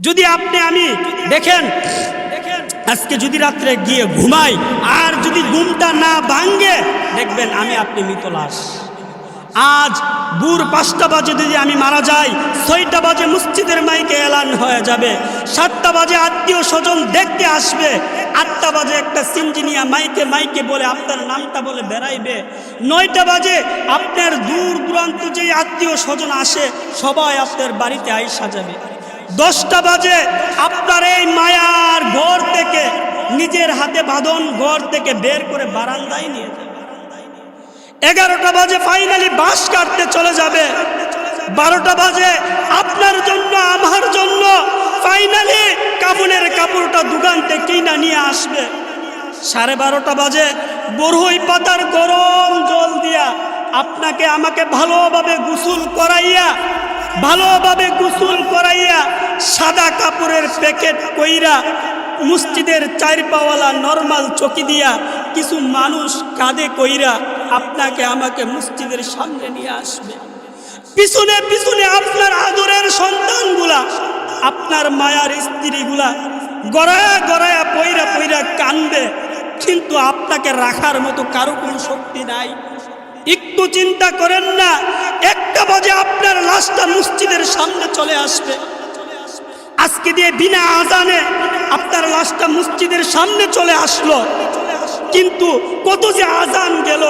যদি আপনি আমি দেখেন আজকে যদি রাত্রে গিয়ে ঘুমাই আর যদি ঘুমটা না ভাঙে দেখবেন আমি আপনি মৃত লাশ। আজ ভোর 5টা বাজে যদি আমি মারা যাই, 6টা বাজে মসজিদের মাইকে এলান হয়ে যাবে, 7টা বাজে আত্মীয় স্বজন দেখতে আসবে, 8টা বাজে একটা সিঞ্জিনিয়া মাইকে মাইকে বলে আপনার নামটা বলে বেড়াইবে, 9টা বাজে আপনার দূর দূরান্ত যে আত্মীয় স্বজন আসে সবাই আপনার বাড়িতে আইসা যাবে, 10টা বাজে আপনার এই মায়ার ঘর থেকে নিজের হাতে বাঁধন ঘর থেকে বের করে বারান্দায় নিয়ে যাবে, 11টা বাজে ফাইনালি বাঁশ কাটতে চলে যাবে, 12টা বাজে আপনার জন্য আমার জন্য ফাইনালি কাফনের কাপড়টা দোকান থেকে কিনা নিয়ে আসবে, 12:30টা বাজে বরহই পাতার গরম জল দিয়া আপনাকে আমাকে ভালোভাবে গোসল করাইয়া সাদা কাপড়ের প্যাকেট কইরা মসজিদের 4 পাওয়ালা নরমাল চকি দিয়া কিছু মানুষ কাঁধে কইরা আপনাকে আমাকে মসজিদের সামনে নিয়ে আসবে, পিছনে পিছনে আপনার আদরের সন্তানগুলা আপনার মায়ার স্ত্রীগুলা গড়ায়া গড়ায়া পইরা পইরা কান্দবে, কিন্তু আপনাকে রাখার মতো কারো কোনো শক্তি নাই। একটু চিন্তা করেন না, 1টা বাজে আপনার লাশটা মসজিদের সামনে চলে আসবে, আজকে দিয়ে বিনা আজানে আপনার লাশটা মসজিদের সামনে চলে আসলো, কিন্তু কত যে আজান গেল,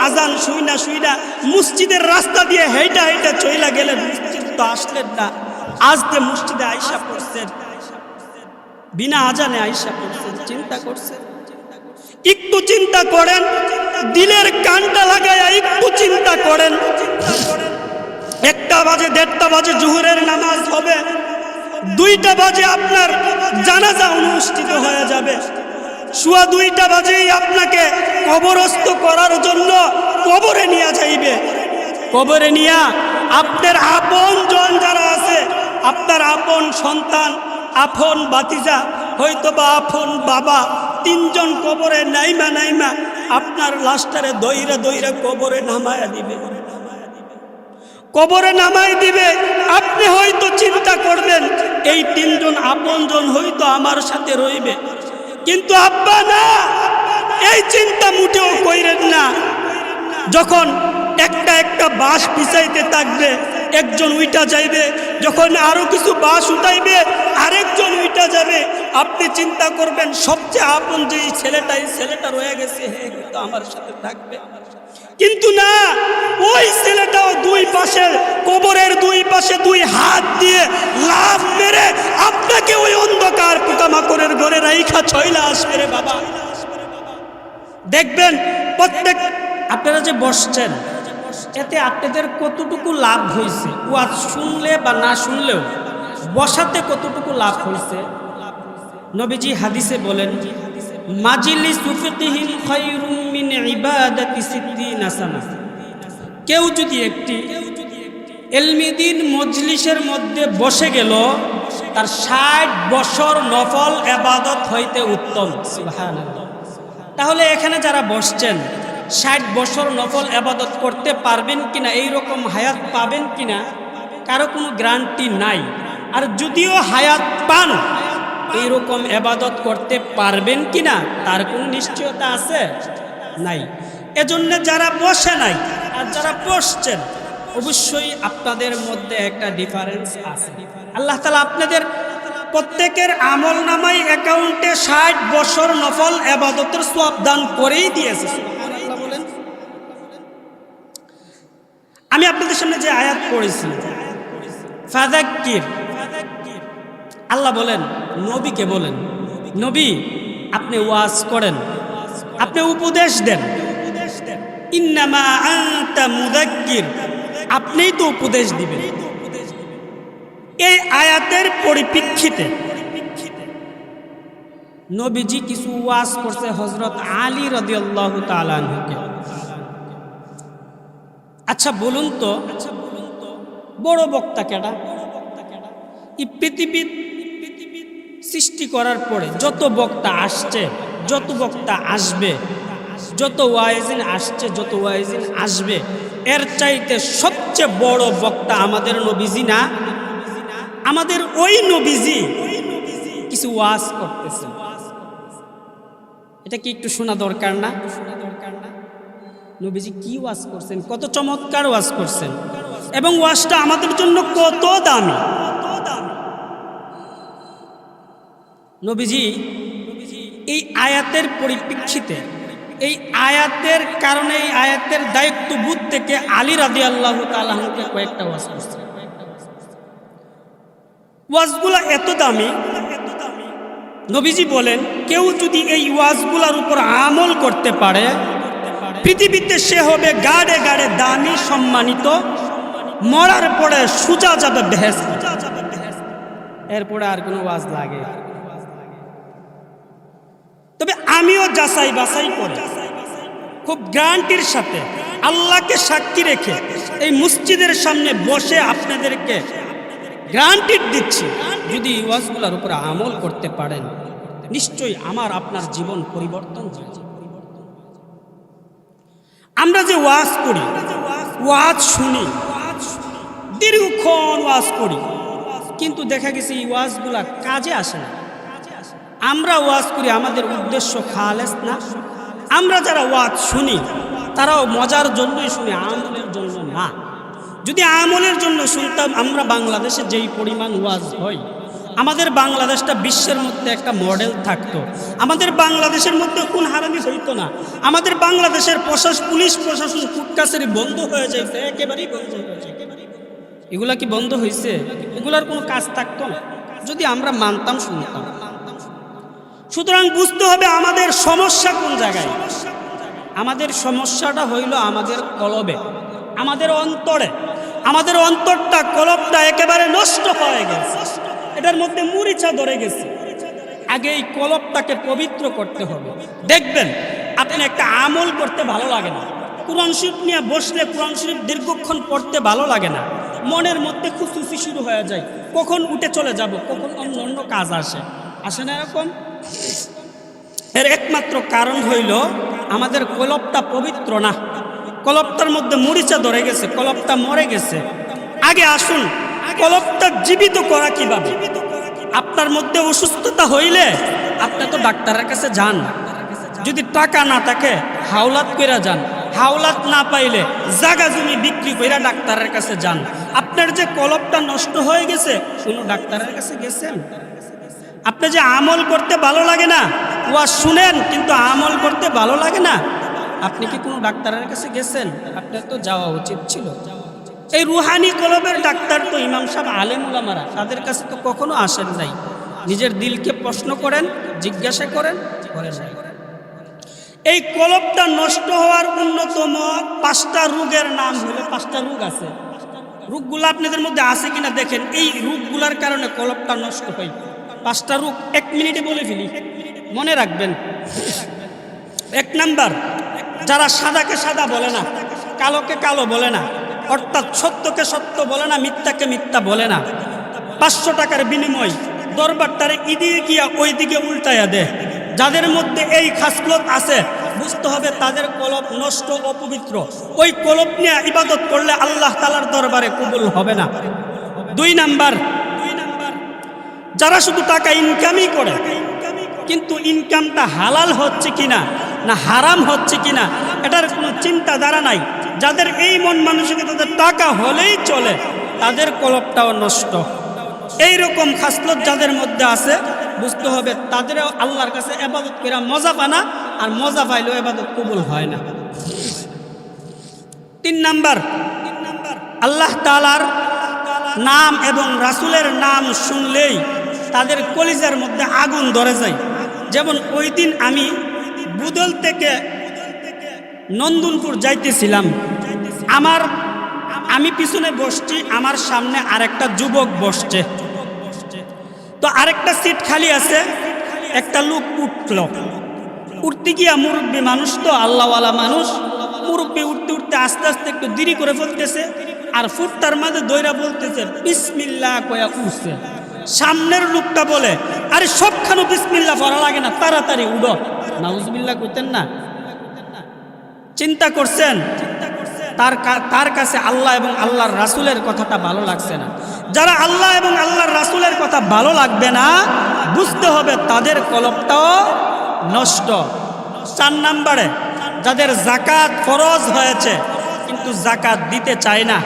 আজান শুইনা মসজিদের রাস্তা দিয়ে হেঁটা হেঁটা চইলা গেলেন, মসজিদ তো আসলেন না, আজকে মসজিদে আইসা পড়ছেন, বিনা আজানে আইসা পড়ছেন, চিন্তা করছেন? একটু চিন্তা করেন, দিলের কানটা লাগাইয়া একটু চিন্তা করেন। 1টা বাজে 1:30টা বাজে জোহরের নামাজ হবে, 2টা বাজে আপনার জানাজা অনুষ্ঠিত হয়ে যাবে, 2:15 বাজেই আপনাকে কবরস্থ করার জন্য কবরে নিয়ে যাইবে, কবরে নিয়া আপনার আপন জন যারা আছে, আপনার আপন সন্তান, আপন ভাতিজা, হয়তো বা আপন বাবা, 3জন কবরে নাইমা আপনার লাশটারে দইরা কবরে নামায়া দিবে, কবরে নামাই দিবে। আপনি হয়তো চিন্তা করবেন এই 3জন আপনজন হয়তো আমার সাথে রইবে, কিন্তু আব্বা না, এই চিন্তা মুটেও কইরেন না। যখন একটা বাঁশ পিছাইতে থাকবে, একজন উইটা যাইবে, যখন আরো কিছু বাঁশ উঠাইবে আরেকজন উইটা যাবে, আপনি চিন্তা করবেন সবচেয়ে আপন যে ছেলেটা রয়ে গেছে, হে তো আমার সাথে থাকবে, কিন্তু না, ওই ছেলেটাও কবরের 2 পাশে 2 হাত দিয়ে লাফ মেরে আপনাকে ওই অন্ধকার পোকামাকড়ের ঘরে রাইখা চইলা আসবে রে বাবা। দেখবেন প্রত্যেক আপনারা যে বসছেন, এতে আপনাদের কতটুকু লাভ হয়েছে, ওয়াজ শুনলে বা না শুনলেও বসাতে কতটুকু লাভ হয়েছে। নবীজি হাদিসে বলেন, মাজলিসু ফিকহিন খায়রুম মিন ইবাদাতি 60 সানা। কেউ যদি একটি ইলমি দ্বীন মজলিসের মধ্যে বসে গেল, তার 60 বছর নফল ইবাদত হইতে উত্তম। সুবহানাল্লাহ। তাহলে এখানে যারা বসছেন 60 বছর নফল ইবাদত করতে পারবেন কিনা, এইরকম হায়াত পাবেন কিনা, কারো কোনো গ্যারান্টি নাই। আর যদিও হায়াত পান, এইরকম ইবাদত করতে পারবেন কিনা তার কোনো নিশ্চয়তা আছে? নাই। এজন্য যারা বসে নাই আর যারা বসছেন, অবশ্যই আপনাদের মধ্যে একটা ডিফারেন্স আছে। আল্লাহ তাআলা আপনাদের প্রত্যেকের আমল নামাই অ্যাকাউন্টে 60 বছর নফল ইবাদতের সওয়াব দান করেই দিয়েছে। সুবহানাল্লাহ বলেন। আমি আপনাদের সামনে যে আয়াত পড়েছি, ফাযাক্কির, আল্লাহ বলেন নবীকে বলেন, নবী আপনি ওয়াজ করেন, আপনি উপদেশ দেন। ইন্নামা আনতা মুযাক্কির, আপনিই তো উপদেশ দিবেন। এই আয়াতের পরিপ্রেক্ষিতে নবীজি কিছু ওয়াজ করছে হযরত আলী রাদিয়াল্লাহু তাআলা আনহুকে। আচ্ছা বলুন তো, বড় বক্তা কেডা? এই পৃথিবীর সৃষ্টি করার পরে যত বক্তা আসছে, যত বক্তা আসবে, যত ওয়াইজিন আসছে, যত ওয়াইজিন আসবে, এর চাইতে সবচেয়ে বড় বক্তা আমাদের নবীজি না? আমাদের ওই নবীজি কিছু ওয়াজ করতেছেন। এটা কি একটু শোনা দরকার না? নবীজি কি ওয়াজ করছেন, কত চমৎকার ওয়াজ করছেন, এবং ওয়াজটা আমাদের জন্য কত দামি। নবীজি এই আয়াতের পরিপ্রেক্ষিতে, এই আয়াতের কারণে, এই আয়াতের দায়িত্ববোধ থেকে আলী রাদিয়াল্লাহু তাআলা আনহুকে কয়েকটা ওয়াজ করছেন। ওয়াজগুলা এত দামি, নবীজি বলেন কেউ যদি এই ওয়াজগুলার উপর আমল করতে পারে, পৃথিবীতে সে হবে গাড়ে গাড়ে দামি, সম্মানিত, মরার পরে সোজা যাবে বেহেশত। এরপরে আর কোনো ওয়াজ লাগে? তবে আমিও যাচাই বাছাই করে খুব গ্যারান্টির সাথে আল্লাহকে সাক্ষী রেখে এই মসজিদের সামনে বসে আপনাদেরকে গ্যারান্টি দিচ্ছি, যদি এই ওয়াজগুলোর উপর আমল করতে পারেন, নিশ্চয়ই আমার আপনার জীবন পরিবর্তন হয়ে যাবে। আমরা যে ওয়াজ করি, ওয়াজ শুনি, দীর্ঘক্ষণ ওয়াজ করি, কিন্তু দেখা গেছে এই ওয়াজগুলা কাজে আসে না। আমরা ওয়াজ করি, আমাদের উদ্দেশ্য খালেস না। আমরা যারা ওয়াজ শুনি তারাও মজার জন্যই শুনি, আমলের জন্য না। যদি আমলের জন্য শুনতাম, আমরা বাংলাদেশে যেই পরিমাণ ওয়াজ হয়, আমাদের বাংলাদেশটা বিশ্বের মধ্যে একটা মডেল থাকতো। আমাদের বাংলাদেশের মধ্যে কোন হারামি হইতো না। আমাদের বাংলাদেশের পুলিশ প্রশাসন কুটকাছারি বন্ধ হয়ে যাইছে, একেবারেই বন্ধ হয়ে যায়। এগুলা কি বন্ধ হয়েছে? এগুলার কোনো কাজ থাকতো না যদি আমরা মানতাম, শুনতাম। সুতরাং বুঝতে হবে আমাদের সমস্যা কোন জায়গায়। আমাদের সমস্যাটা হইল আমাদের কলবে, আমাদের অন্তরে। আমাদের অন্তরটা, কলবটা একেবারে নষ্ট হয়ে গেছে, এটার মধ্যে মরিচা ধরে গেছে। আগে এই কলবটাকে পবিত্র করতে হবে। দেখবেন আপনি একটা আমল করতে ভালো লাগে না, কোরআন শরীফ নিয়ে বসলে কোরআন শরীফ দীর্ঘক্ষণ পড়তে ভালো লাগে না, মনের মধ্যে খুশি শুরু হয়ে যায়, কখন উঠে চলে যাব, কখন অন্য অন্য কাজ আসে না এরকম। এর একমাত্র কারণ হইল আমাদের কলবটা পবিত্র না, কলবটার মধ্যে মরিচা ধরে গেছে, কলবটা মরে গেছে। আগে আসুন কলবটা জীবিত করা কিভাবে। আপনার মধ্যে অসুস্থতা হইলে আপনি তো ডাক্তারের কাছে যান, যদি টাকা না থাকে হাওলাত কইরা যান, হাওলাত না পাইলে জাগা জমি বিক্রি কইরা ডাক্তারের কাছে যান। আপনার যে কলবটা নষ্ট হয়ে গেছে, কোনো ডাক্তারের কাছে গেছেন? আপনি যে আমল করতে ভালো লাগে না, ওয়াজ শুনেন কিন্তু আমল করতে ভালো লাগে না, আপনি কি কোনো ডাক্তারের কাছে গেছেন? আপনার তো যাওয়া উচিত ছিল। এই রুহানি কলবের ডাক্তার তো ইমাম সাহেব, আলেম উলামারা, তাদের কাছে তো কখনো আসেন নাই। নিজের দিলকে প্রশ্ন করেন, জিজ্ঞাসা করেন। এই কলবটা নষ্ট হওয়ার অন্যতম 5টা রোগের নাম হলো, 5টা রোগ আছে। রোগগুলো আপনাদের মধ্যে আছে কিনা দেখেন। এই রোগগুলার কারণে কলবটা নষ্ট হয়। 5টা রোগ 1 মিনিটে বলে ফেলি, মনে রাখবেন। 1 নাম্বার, যারা সাদাকে সাদা বলে না, কালোকে কালো বলে না, অর্থাৎ সত্যকে সত্য বলে না, মিথ্যাকে মিথ্যা বলে না, 500 টাকার বিনিময় দরবারটারে ইদিকে গিয়া ওই দিকে উল্টাইয়া দেয়, যাদের মধ্যে এই খাসলত আছে, বুঝতে হবে তাদের কলব নষ্ট, অপবিত্র। ওই কলব নিয়ে ইবাদত করলে আল্লাহ তাআলার দরবারে কবুল হবে না। 2 নাম্বার, যারা শুধু টাকা ইনকামই করে, কিন্তু ইনকামটা হালাল হচ্ছে কিনা না হারাম হচ্ছে কিনা এটার কোনো চিন্তাধারা নাই, যাদের এই মন মানসিকতা, তাদের টাকা হলেই চলে, তাদের কলবটাও নষ্ট। এই রকম খাসলত যাদের মধ্যে আছে, বুঝতে হবে তাদেরও আল্লাহর কাছে ইবাদত করা মজা পানা, আর মজা পাইলেও ইবাদত কবুল হয় না। 3 নাম্বার, আল্লাহ তাআলার নাম এবং রাসূলের নাম শুনলেই তাদের কলিজার মধ্যে আগুন ধরে যায়। যেমন ওই দিন আমি বুদল থেকে নন্দনপুর যাইতেছিলাম, আমি পিছনে বসছি, আমার সামনে আরেকটা যুবক বসছে, তো আরেকটা সিট খালি আছে। একটা লোক উঠতে গিয়া, মুরব্বী মানুষ তো, আল্লাহওয়ালা মানুষ, মুরব্বী উঠতে উঠতে আস্তে আস্তে একটু দেরি করে ফেলতেছে, আর ফুটটার মাঝে দইরা বলতেছে বিসমিল্লাহ কয়া উঠছে। সামনের লোকটা বলে, আরে সবখানে বিসমিল্লাহ পড়া লাগে না, তাড়াতাড়ি উঠো। নাউজুবিল্লাহ কইতেন না? চিন্তা করছেন তার কাছে আল্লাহ এবং আল্লাহর রাসূলের কথাটা ভালো লাগছে না। যারা আল্লাহ এবং আল্লাহর রাসূলের কথা ভালো লাগবে না, বুঝতে হবে তাদের কলবটাও নষ্ট। 4 নম্বরে, যাদের যাকাত ফরজ হয়েছে কিন্তু যাকাত দিতে চায় না,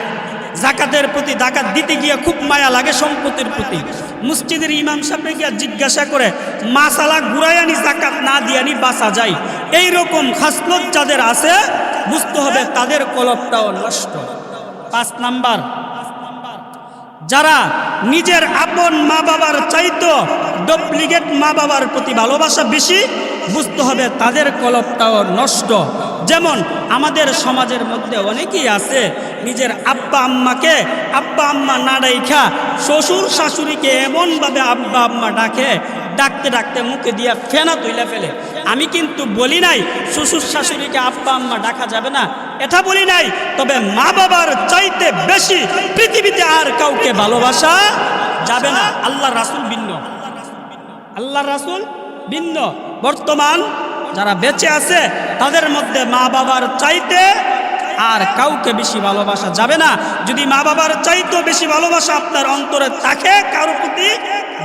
যাকাতের প্রতি যাকাত দিতে গিয়ে খুব মায়া লাগে সম্পত্তির প্রতি, মসজিদের ইমাম সাহেবকে গিয়ে জিজ্ঞাসা করে মাসালা ঘুরাইয়ানি যাকাত না দিয়ানি বাঁচা যায়, এইরকম খাসলত যাদের আছে বুঝতে হবে তাদের কলবটাও নষ্ট। 5 নাম্বার, যারা নিজের আপন মা বাবার চাইতো ডুপ্লিকেট মা বাবার প্রতি ভালোবাসা বেশি, বুঝতে হবে তাদের কলবটাও নষ্ট। যেমন আমাদের সমাজের মধ্যে অনেকেই আছে নিজের আব্বা আম্মাকে আব্বা আম্মা না ডাইখা শ্বশুর শাশুড়িকে এমনভাবে আব্বা আম্মা ডাকে, ডাকতে ডাকতে মুখে দিয়া ফেনা তুইলা ফেলে। আমি কিন্তু বলি নাই শ্বশুর শাশুড়িকে আব্বা আম্মা ডাকা যাবে না, এটা বলি নাই। তবে মা বাবার চাইতে বেশি পৃথিবীতে আর কাউকে ভালোবাসা যাবে না। আল্লাহর রাসূল ভিন্ন, আল্লাহর রাসূল ভিন্ন। বর্তমান যারা বেঁচে আছে তাদের মধ্যে মা বাবার চাইতে আর কাউকে বেশি ভালোবাসা যাবে না। যদি মা বাবার চাইতেও বেশি ভালোবাসা আপনার অন্তরে থাকে কারো প্রতি,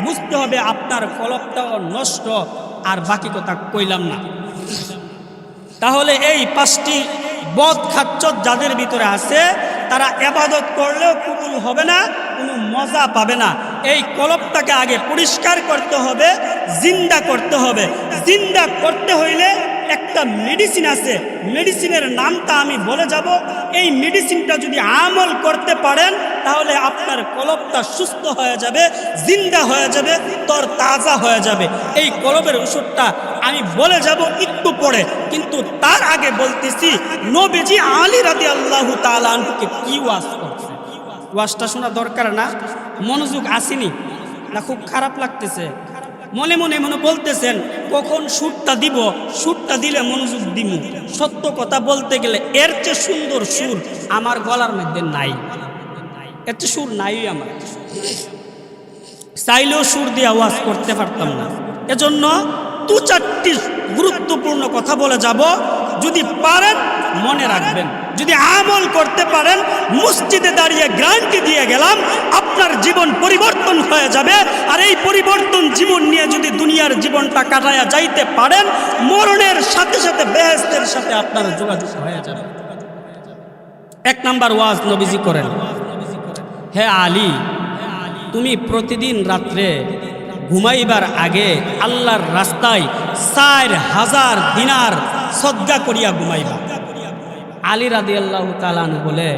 বুঝতে হবে আপনার কলবটাও নষ্ট। আর বাকি কথা কইলাম না। তাহলে এই 5টি বদ খাচ্চত যাদের ভিতরে আছে, তারা ইবাদত করলেও কবুল হবে না, কোনো মজা পাবে না। এই কলবটাকে আগে পরিষ্কার করতে হবে, জিন্দা করতে হবে। জিন্দা করতে হইলে একটা মেডিসিন আছে, মেডিসিনের নামটা আমি বলে যাব। এই মেডিসিনটা যদি আমল করতে পারেন তাহলে আপনার কলবটা সুস্থ হয়ে যাবে, জিন্দা হয়ে যাবে, তর তাজা হয়ে যাবে। এই কলবের ওষুধটা আমি বলে যাব একটু পরে, কিন্তু তার আগে বলতেছি নবীজি আলী রাদিয়াল্লাহু তাআলা আনহুকে কি ওয়াজ করছে। ওয়াজটা শোনা দরকার না? মনোযোগ আসেনি না? খুব খারাপ লাগতেছে? মনে মনে মনে বলতেছেন কখন সুরটা দিব, সুরটা দিলে মনোযোগ দিব। সত্য কথা বলতে গেলে এর চেয়ে সুন্দর সুর আমার গলার মধ্যে নাই, এর চেয়ে সুর নাই। আমার চাইলেও সুর দিয়ে আওয়াজ করতে পারতাম না। এজন্য 2-4টি গুরুত্বপূর্ণ কথা বলে যাব। যদি পারেন মনে রাখবেন, যদি আমল করতে পারেন, মসজিদে দাঁড়িয়ে গ্যারান্টি দিয়ে গেলাম আপনার জীবন পরিবর্তন হয়ে যাবে। আর এই পরিবর্তন জীবন নিয়ে যদি দুনিয়ার জীবনটা কাটায়া যাইতে পারেন, মরণের সাথে সাথে বেহেশতের সাথে আপনার যোগাযোগ হয়ে যাবে। 1 নাম্বার ওয়াজ নবীজি করেন, হে আলী, তুমি প্রতিদিন রাত্রে ঘুমাইবার আগে আল্লাহর রাস্তায় 4000 দিনার সদকা করিয়া ঘুমাইবা। আলী রাদিয়াল্লাহু তাআলা আনহু বলে,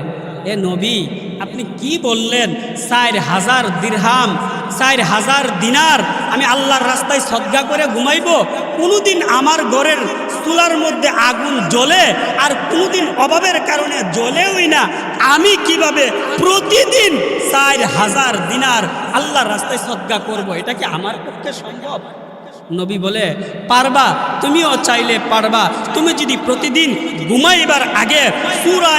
এ নবী, আপনি কি বললেন? 4000 দিরহাম, 4000 দিনার আমি আল্লাহর রাস্তায় সদকা করে ঘুমাইবো? কোনোদিন আমার ঘরের চুলার মধ্যে আগুন জ্বলে আর কোনোদিন অভাবের কারণে জ্বলেওই না, আমি কিভাবে প্রতিদিন 4000 দিনার আল্লাহর রাস্তায় সদকা করব? এটা কি আমার পক্ষে সম্ভব? নবী বলে, পারবা, তুমিও চাইলে পারবা। তুমি যদি প্রতিদিন ঘুমাইবার আগে সূরা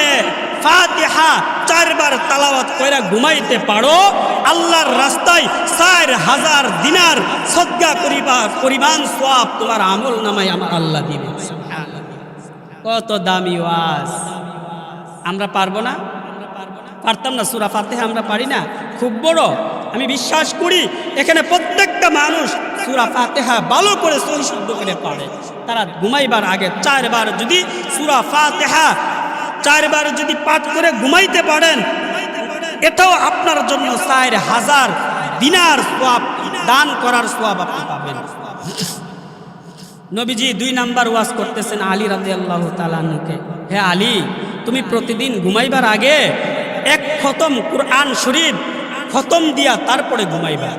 ফাতিহা 4 বার তেলাওয়াত কইরা ঘুমাইতে পারো, আল্লাহর রাস্তায় 4000 দিনার সদকা পরিমাণ সওয়াব তোমার আমল নামায় আমার আল্লাহ দিবে। কত দামি ওয়াজ! আমরা পারবো না? পারতাম না? সূরা ফাতিহা আমরা পারি না? খুব বড়। আমি বিশ্বাস করি এখানে প্রত্যেকটা মানুষ সূরা ফাতিহা ভালো করে সহি শুদ্ধ করে পারে। তারা ঘুমাইবার আগে 4 বার যদি সূরা ফাতিহা 4 বার যদি পাঠ করে ঘুমাইতে পারেন, এটাও আপনার জন্য 4000 দিনার সওয়াব, দান করার সওয়াব আপনি পাবেন। নবীজি 2 নাম্বার ওয়াজ করতেছেন আলী রাদিয়াল্লাহু তাআলা আনহুকে, হে আলী, তুমি প্রতিদিন ঘুমাইবার আগে 1 খতম কুরআন শরীফ খতম দিয়া তারপরে ঘুমাইবা।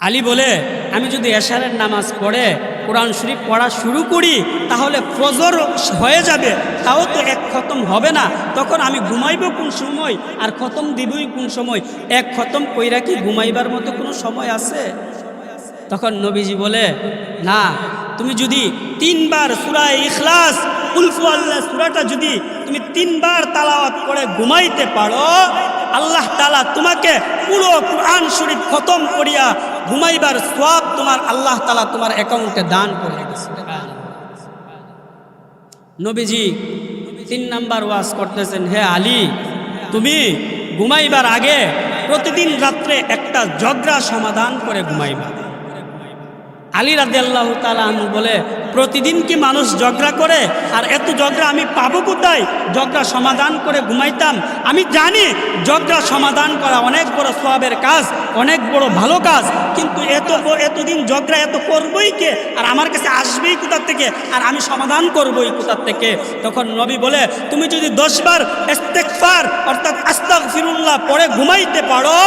আলী বলে, আমি যদি এশারের নামাজ পড়ে কোরআন শরীফ পড়া শুরু করি তাহলে ফজর হয়ে যাবে, তাও তো 1 খতম হবে না। তখন আমি ঘুমাইব কোন সময় আর খতম দিবই কোন সময়? 1 খতম কইরা কি ঘুমাইবার মতো কোনো সময় আছে? তখন নবীজি বলে, না, তুমি যদি 3 বার সূরা ইখলাস কুল হুয়াল্লাহ সূরাটা যদি তুমি 3 বার তেলাওয়াত করে ঘুমাইতে পারো, আল্লাহ তাআলা তোমাকে পুরো কুরআন শরীফ খতম করিয়া ঘুমাইবার সওয়াব তোমার আল্লাহ তাআলা তোমার অ্যাকাউন্টে দান করে দিয়েছে। নবীজি 3 নাম্বার ওয়াজ করতেছেন, হে আলী, তুমি ঘুমাইবার আগে প্রতিদিন রাত্রে একটা ঝগড়া সমাধান করে ঘুমাইবা। আলী রাদিয়াল্লাহু তাআলা আনহু বলে, প্রতিদিন কি মানুষ ঝগড়া করে? আর এত ঝগড়া আমি পাবো কোথায়? ঝগড়া সমাধান করে ঘুমাইতাম। আমি জানি ঝগড়া সমাধান করা অনেক বড় সওয়াবের কাজ, অনেক বড় ভালো কাজ, কিন্তু এতদিন ঝগড়া এত করবই কে? আর আমার কাছে আসবেই কোথা থেকে? আর আমি সমাধান করবই কোথা থেকে? তখন নবী বলে, তুমি যদি 10 বার ইস্তিগফার অর্থাৎ আস্তাগফিরুল্লাহ পড়ে ঘুমাইতে পারো,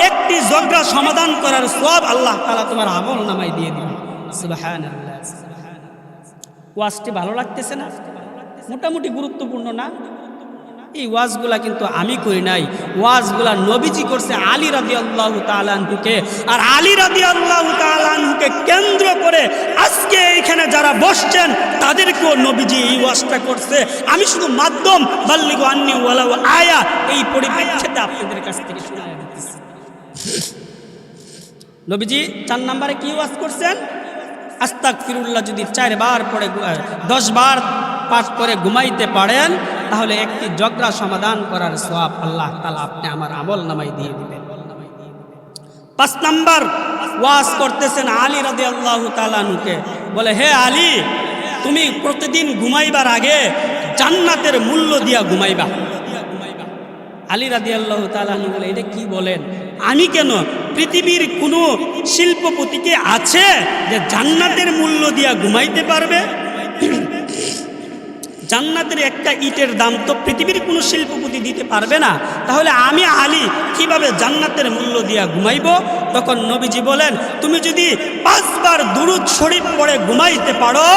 একটি ঝগড়া সমাধান করার সওয়াব আল্লাহ তাআলা তোমার আমল নামায় দিয়ে দিবেন। সুবহানাল্লাহ। ওয়াজটি ভালো লাগতেছে না? মোটামুটি গুরুত্বপূর্ণ না? এই ওয়াজগুলা কিন্তু আমি করি নাই, ওয়াজগুলা নবীজি করছে আলী রাদিয়াল্লাহু তাআলা আনহুকে। আর আলী রাদিয়াল্লাহু তাআলা আনহুকে কেন্দ্র করে আজকে এখানে যারা বসছেন তাদেরকেও নবীজি এই ওয়াজটা করছে। আমি শুধু মাধ্যম, বাল্লিগু আন্নি ওয়ালাউ আয়া, এই পরিপ্রেক্ষিতে আপনাদের কাছ থেকে শোনায় দিতেছি। নবীজি 4 নম্বরে কি ওয়াজ করছেন? আস্তাগফিরুল্লাহ যদি 4 বার পড়ে 10 বার পাঠ করে ঘুমাইতে পারেন, তাহলে একটি ঝগড়া সমাধান করার সওয়াব আল্লাহ তাআলা আপনি আমার আমল নামায় দিয়ে দিবেন। 5 নাম্বার ওয়াজ করতেছেন আলী রাদিয়াল্লাহু তাআলা আনহুকে, বলে, হে আলী, তুমি প্রতিদিন ঘুমাইবার আগে জান্নাতের মূল্য দিয়া ঘুমাইবা। আলী রাদিয়াল্লাহু তাআলা আনহু বলে, এটা কি বলেন? আমি কেন? পৃথিবীর কোনো শিল্পপতি কি আছে যে জান্নাতের মূল্য দিয়া ঘুমাইতে পারবে? জান্নাতের একটা ইটের দাম তো পৃথিবীর কোনো শিল্পপতি দিতে পারবে না, তাহলে আমি আলী কিভাবে জান্নাতের মূল্য দিয়া ঘুমাইব? তখন নবীজি বলেন, তুমি যদি 5 বার দুরূদ শরীফ পড়ে ঘুমাইতে পারো,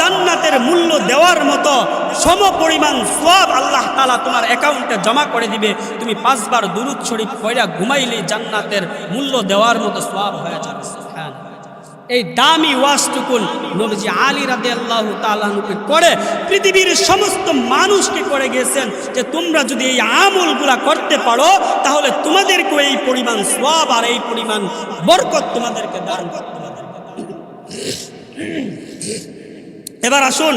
জান্নাতের মূল্য দেওয়ার মতো সম পরিমাণ সওয়াব আল্লাহ তাআলা তোমার অ্যাকাউন্টে জমা করে দিবে। তুমি 5 বার দুরূদ শরীফ পড়ে ঘুমাইলেই জান্নাতের মূল্য দেওয়ার মতো সওয়াব হয়ে যাবে। সুবহানাল্লাহ। এই দামি ওয়াজটুকুন নবীজি আলী রাদিয়াল্লাহু তাআলা আনহুকে করে পৃথিবীর সমস্ত মানুষকে করে গেছেন যে তোমরা যদি এই আমলগুলা করতে পারো, তাহলে তোমাদেরকে এই পরিমাণ সওয়াব আর এই পরিমাণ বরকত তোমাদেরকে দান করতে হবে। এবার আসুন,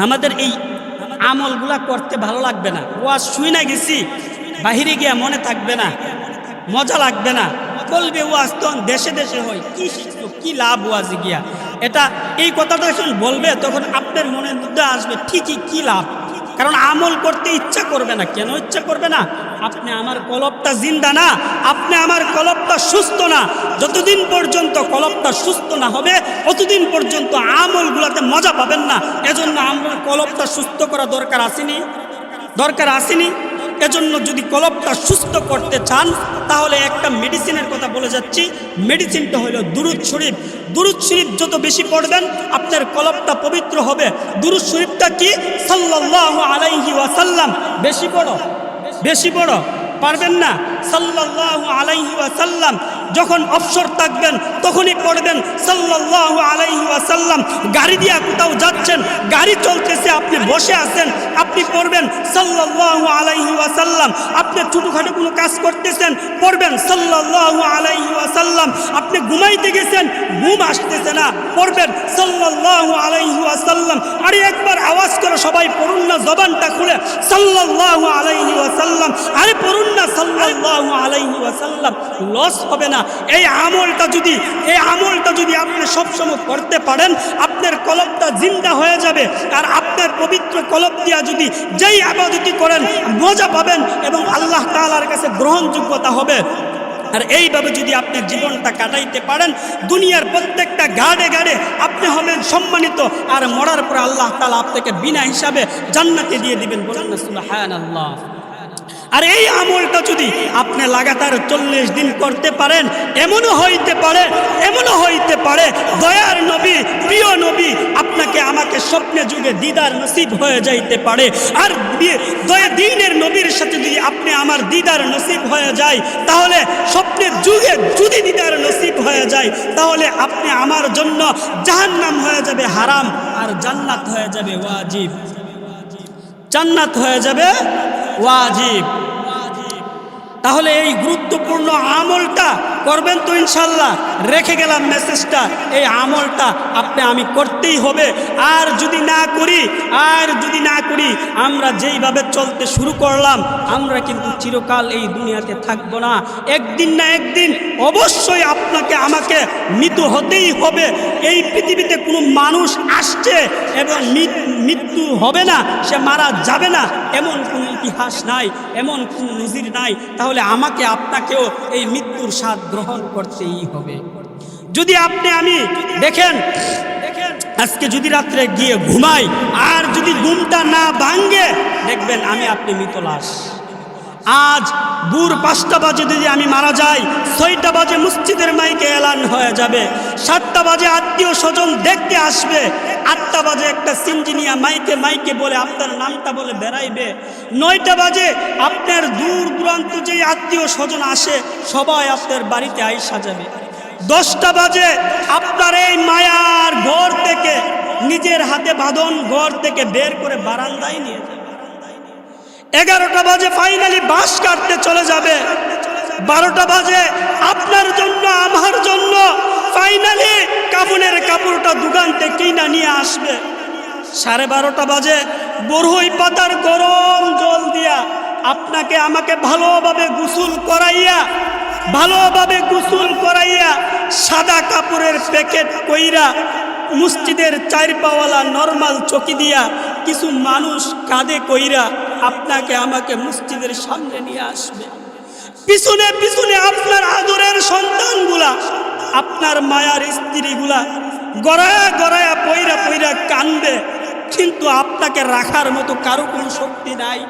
আমাদের এই আমলগুলা করতে ভালো লাগবে না, ওয়াজ শুই না গেছি, বাহিরে গিয়া মনে থাকবে না, মজা লাগবে না, বলবে ওয়াজ তো দেশে দেশে হয়, কি শিখলো, কি লাভ ওয়াজে গিয়া? এটা এই কথাটা যখন বলবে তখন আপনার মনের মধ্যে আসবে ঠিকই কি লাভ, কারণ আমল করতে ইচ্ছা করবে না। কেন ইচ্ছা করবে না? আপনি আমার কলবটা জিন্দা না, আপনি আমার কলবটা সুস্থ না। যতদিন পর্যন্ত কলবটা সুস্থ না হবে ততদিন পর্যন্ত আমলগুলোতে মজা পাবেন না। এজন্য আমরা কলবটা সুস্থ করা দরকার আসেনি। এজন্য যদি কলবটা সুস্থ করতে চান, তাহলে একটা মেডিসিনের কথা বলে যাচ্ছি। মেডিসিনটা হলো দুরূদ শরীফ। দুরূদ শরীফ যত বেশি পড়বেন আপনার কলবটা পবিত্র হবে। দুরূদ শরীফটা কি? সাল্লাল্লাহু আলাইহি ওয়াসাল্লাম। বেশি বড় পারবেন না? সাল্লাল্লাহু আলাইহি ওয়াসাল্লাম। যখন অবসর থাকবেন তখনই পড়বেন সাল্লাল্লাহু আলাইহি ওয়াসাল্লাম। গাড়ি দিয়া কোথাও যাচ্ছেন, গাড়ি চলতেছে, আপনি বসে আছেন, আপনি পড়বেন সাল্লাল্লাহু আলাইহি ওয়াসাল্লাম। আপনি ছোটখাটো কোনো কাজ করতেছেন, পড়বেন সাল্লাল্লাহু আলাইহি ওয়াসাল্লাম। আপনি ঘুমাইতে গেছেন, ঘুম আসতেছে না, পড়বেন সাল্লাল্লাহু আলাইহি ওয়াসাল্লাম। আরে একবার আওয়াজ করে সবাই পড়ুন না, জবানটা খুলে সাল্লাল্লাহু আলাইহি ওয়াসাল্লাম। আরে পড়ুন না সাল্লাল্লাহু আলাইহি ওয়াসাল্লাম। লস হবে না। এই আমলটা যদি আপনি সবসময় করতে পারেন, আপনার কলবটা জিন্দা হয়ে যাবে। আর আপনার পবিত্র কলব দিয়া যদি যেই ইবাদতি করেন মজা পাবেন এবং আল্লাহ তাআলার কাছে গ্রহণযোগ্যতা হবে। আর এইভাবে যদি আপনি জীবনটা কাটাইতে পারেন, দুনিয়ার প্রত্যেকটা গাড়ে আপনি হবেন সম্মানিত। আর মরার পর আল্লাহ তাআলা আপনাকে বিনা হিসাবে জান্নাতে দিয়ে দিবেন। বলেন না সুবহানাল্লাহ। আর এই আমলটা যদি আপনি লাগাতার 40 দিন করতে পারেন, এমনও হইতে পারে দয়ার নবী, প্রিয় নবী আপনাকে আমাকে স্বপ্নে যুগে দিদার নসিব হয়ে যাইতে পারে। আর দ্বীনের নবীর সাথে যদি আপনি আমার দিদার নসিব হয়ে যায়, তাহলে স্বপ্নের যুগে যদি দিদার নসিব হয়ে যায়, তাহলে আপনি আমার জন্য জাহান্নাম হয়ে যাবে হারাম, আর জান্নাত হয়ে যাবে ওয়াজিব। তাহলে এই গুরুত্বপূর্ণ আমলটা করবেন তো ইনশাল্লাহ? রেখে গেলাম মেসেজটা, এই আমলটা আমি করতেই হবে। আর যদি না করি আমরা যেইভাবে চলতে শুরু করলাম আমরা কিন্তু চিরকাল এই দুনিয়াতে থাকবো না। একদিন না একদিন অবশ্যই আপনাকে আমাকে মৃত্যু হতেই হবে। এই পৃথিবীতে কোনো মানুষ আসছে এবং মৃত্যু হবে না, সে মারা যাবে না, এমন কোনো ইতিহাস নাই, এমন কোনো নজির নাই। তাহলে আমাকে আপনাকেও এই মৃত্যুর স্বাদ গ্রহণ করতেই হবে। যদি আমি দেখেন আজকে যদি রাত্রে গিয়ে ঘুমাই আর যদি ঘুমটা না ভাঙ্গে, দেখবেন আপনি মৃত লাশ। আজ ভোর 5টা বাজে যদি আমি মারা যাই, 6টা বাজে মসজিদের মাইকে এলান হয়ে যাবে, 7টা বাজে আত্মীয় স্বজন দেখতে আসবে, 8টা বাজে একটা সিঞ্জিনিয়া মাইকে বলে আপনার নামটা বলে বেড়াইবে, 9টা বাজে আপনার দূর দূরান্ত যে আত্মীয় স্বজন আসে সবাই আপনার বাড়িতে আইসা যাবে, 10টা বাজে আপনার এই মায়ার ঘর থেকে নিজের হাতে বাঁধন ঘর থেকে বের করে বারান্দায় নিয়ে যাবে, 11টা বাজে ফাইনালি বাঁশ কাটতে চলে যাবে, 12টা বাজে আপনার জন্য আমার জন্য ফাইনালি কাফনের কাপড়টা দোকান থেকে কিনা নিয়ে আসবে, 12:30টা বাজে বরহই পাতার গরম জল দিয়া আপনাকে আমাকে ভালোভাবে গোসল করাইয়া সাদা কাপড়ের প্যাকেট কইরা মসজিদের 4 পাওয়ালা নরমাল চকি দিয়া কিছু মানুষ কাঁধে কইরা আপনাকে আমাকে মসজিদের সামনে নিয়ে আসবে। পিছনে পিছনে আপনার আদরের সন্তানগুলা, আপনার মায়ার স্ত্রীগুলা গড়ায়া পইরা কান্দবে, কিন্তু আপনাকে রাখার মতো কারো কোনো শক্তি নাই।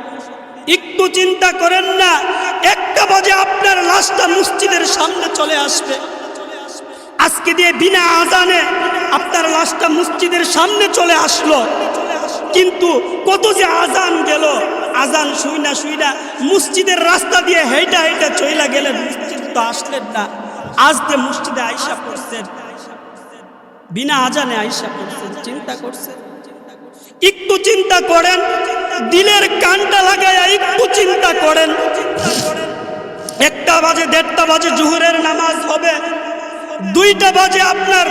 একটু চিন্তা করেন না, 1টা বাজে আপনার লাশটা মসজিদের সামনে চলে আসবে। আজকে দিয়ে বিনা আজানে আপনার লাশটা মসজিদের সামনে চলে আসলো, কিন্তু কত যে আজান গেল, আজান শুইনা মসজিদের রাস্তা দিয়ে হেঁটা চইলা গেলেন, মসজিদ তো আসলেন না। আজ যে মসজিদে আইসা পড়ছেন, বিনা আজানে আইসা পড়ছেন, চিন্তা করছেন? একটু চিন্তা করেন, দিলের কানটা লাগায়া একটু চিন্তা করেন। 1টা বাজে 1:30টা বাজে জোহরের নামাজ হবে, 2টা বাজে আপনার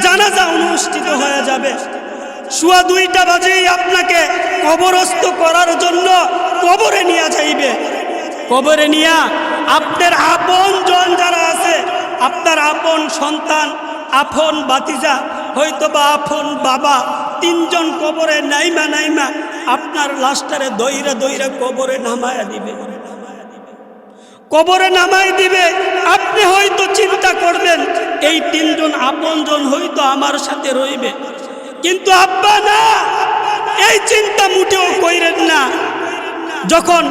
জানাজা অনুষ্ঠিত হয়ে যাবে, সোয়া 2টা বাজেই আপনাকে কবরস্থ করার জন্য কবরে নিয়ে যাইবে। কবরে নিয়া আপনার আপন জন যারা আছে, আপনার আপন সন্তান, আপন ভাতিজা, হয়তো বা আপন বাবা, 3 জন কবরে নাইমা আপনার লাশটারে দইরা কবরে নামায়া দিবে। কবরে নামাই দিবে। আপনি হয়তো চিন্তা করবেন এই 3 জন আপন জন হয়তো আমার সাথে রইবে, কিন্তু আব্বা না, এই চিন্তা মুটেও কইরেন না। যখন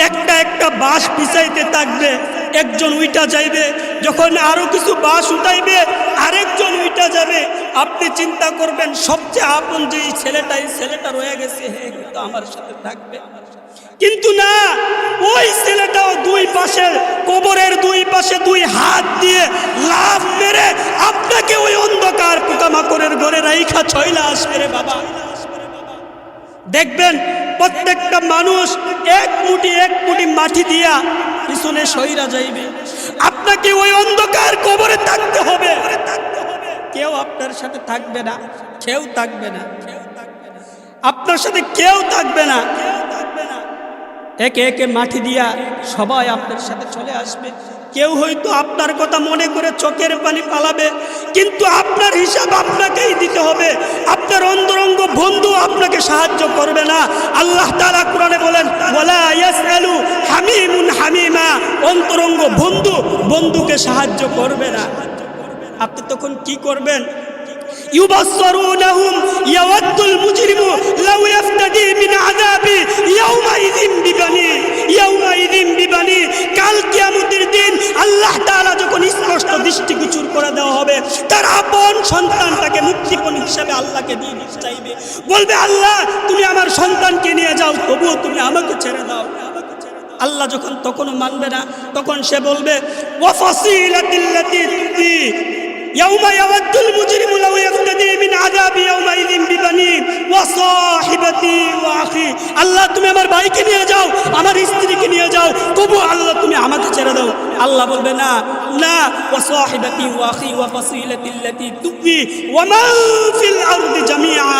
একটা বাঁশ পিছাইতে থাকবে, একজন উইটা যাইবে, যখন আরো কিছু বাঁশ উঠাইবে আরেকজন উইটা যাবে, আপনি চিন্তা করবেন সবচেয়ে আপন যে ছেলেটা রয়ে গেছে, হে তো আমার সাথে থাকবে। কিন্তু না, ওই ছেলেটাও 2 পাশে কবরের 2 পাশে 2 হাত দিয়ে লাফ মেরে আপনাকে ওই অন্ধকার পোকামাকড়ের ঘরে রাইখা চইলা আসবে রে বাবা। দেখবেন প্রত্যেকটা মানুষ এক মুঠি মাটি দিয়া পিছনে সইরা যাইবে, আপনাকে ওই অন্ধকার কবরে থাকতে হবে। কেউ আপনার সাথে থাকবে না, আপনার সাথে কেউ থাকবে না। একে একে মাটি দিয়া সবাই আপনার সাথে চলে আসবে। কেউ হয়তো আপনার কথা মনে করে চোখের পানি পালাবে, কিন্তু আপনার হিসাব আপনাকেই দিতে হবে। আপনার অন্তরঙ্গ বন্ধু আপনাকে সাহায্য করবে না। আল্লাহ তাআলা কোরআনে বলেন, ওয়ালা ইয়াসআলু হামিমুন হামিমা, অন্তরঙ্গ বন্ধুকে সাহায্য করবে না। আপনি তখন কি করবেন? ইউবাসসিরুনহুম ইয়াওয়াদ্দুল মুজরিমু লাউ ইফতাদি মিন আযাবি ইয়াউমাইযিন বিবানি। কাল কিয়ামতের দিন আল্লাহ তাআলা যখন স্পষ্ট দৃষ্টিগোচর করে দেওয়া হবে, তার আপন সন্তানটাকে মুক্তিপণ হিসেবে আল্লাহকে দিয়ে দিতে চাইবে, বলবে আল্লাহ তুমি আমার সন্তানকে নিয়ে যাও, তবুও তুমি আমাকে ছেড়ে দাও। আল্লাহ যখন তখনও মানবে না, তখন সে বলবে ওয়া ফাসিলাতিল্লাতী তুতি ইয়াউমা ইয়াওয়াদ্দুল মুজরিমু লাউ ইফতাদি মিন আযাবি ইয়াউমাইযিন বিবানি ওয়া সাহিবাতি ওয়া আখি। আল্লাহ তুমি আমার ভাইকে নিয়ে যাও, আমার স্ত্রীকে নিয়ে যাও, তবু আল্লাহ তুমি আমাকে ছেড়ে দাও। আল্লাহ বলবে না, না ওয়া সাহিবাতি ওয়া আখি ওয়া ফাসিলাতি আল্লাতী তুবি ওয়া মান ফিল আরদি জামিআ।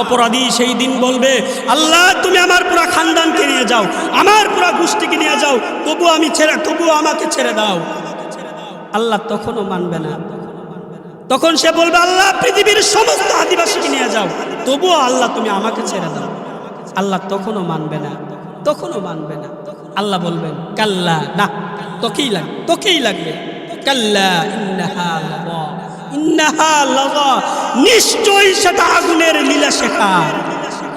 অপরাধী সেই দিন বলবে, আল্লাহ তুমি আমার পুরা খানদানকে নিয়ে যাও, আমার পুরা গোষ্ঠীকে নিয়ে যাও, তবুও আমাকে ছেড়ে দাও। আল্লাহ তখনও মানবে না। তখন সে বলবে, আল্লাহ পৃথিবীর সমস্ত আদিবাসীকে নিয়ে যাও, তবুও আল্লাহ তুমি আমাকে ছেড়ে দাও। আল্লাহ তখনও মানবে না, তখনও মানবে না। আল্লাহ বলবেন, কাল্লা, না, তোকেই লাগবে। কাল্লা ইন্নাহা লাযা, ইন্নাহা লাযা, নিশ্চয়ই সেটা আগুনের লীলা শেখা।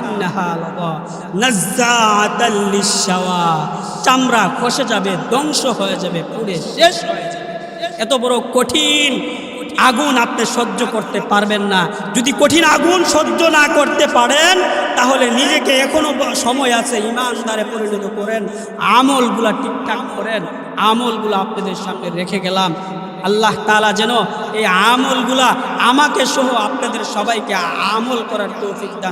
ইন্নাহা লাযা নাজ্জাআতাল লিশাওয়া, চামড়া খসে যাবে, ধ্বংস হয়ে যাবে, পুড়ে শেষ হয়ে যাবে। এত বড় কঠিন আগুন আপনি সহ্য করতে পারবেন না। যদি কঠিন আগুন সহ্য না করতে পারেন, তাহলে নিজেকে এখনো সময় আছে, ইমানদারে পরিণত করেন, আমলগুলা ঠিকঠাক করেন। আমলগুলা আপনাদের সামনে রেখে গেলাম। আল্লাহ তাআলা যেন এই আমলগুলা আমাকে সহ আপনাদের সবাইকে আমল করার তৌফিক দান